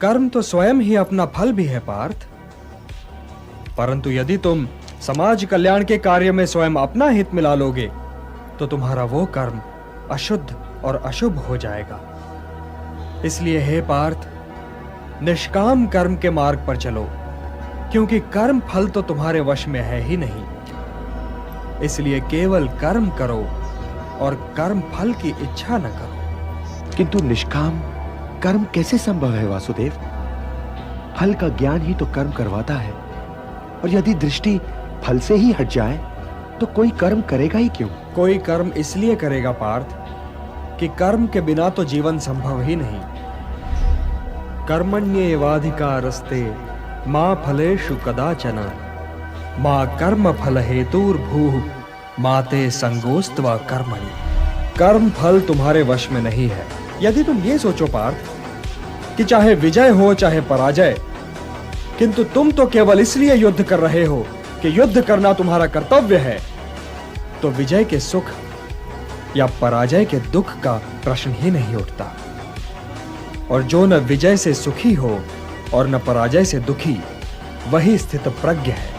कर्म तो स्वयं ही अपना फल भी है पार्थ, परंतु यदि तुम समाज कल्याण के कार्य में स्वयं अपना हित मिला लोगे तो तुम्हारा वो कर्म अशुद्ध और अशुभ हो जाएगा। इसलिए हे पार्थ, निष्काम कर्म के मार्ग पर चलो, क्योंकि कर्म फल तो तुम्हारे वश में है ही नहीं। इसलिए केवल कर्म करो और कर्म फल की इच्छा न करो। किंतु निष्काम कर्म कैसे संभव है वासुदेव? फल का ज्ञान ही तो कर्म करवाता है, और यदि दृष्टि फल से ही हट जाए तो कोई कर्म करेगा ही क्यों? कोई कर्म इसलिए करेगा पार्थ कि कर्म के बिना तो जीवन संभव ही नहीं। कर्मण्येवाधिकारस्ते मा फलेषु कदाचन मा कर्म फल हेतुर्भूः मा ते संगोस्त्वा कर्मणि। कर्म फल तुम्हारे वश में नहीं है। यदि तुम ये सोचो पार्थ कि चाहे विजय हो चाहे पराजय, किंतु तुम तो केवल इसलिए युद्ध कर रहे हो कि युद्ध करना तुम्हारा कर्तव्य है, तो विजय के सुख या पराजय के दुख का प्रश्न ही नहीं उठता। और जो न विजय से सुखी हो और न पराजय से दुखी, वही स्थित प्रज्ञ है।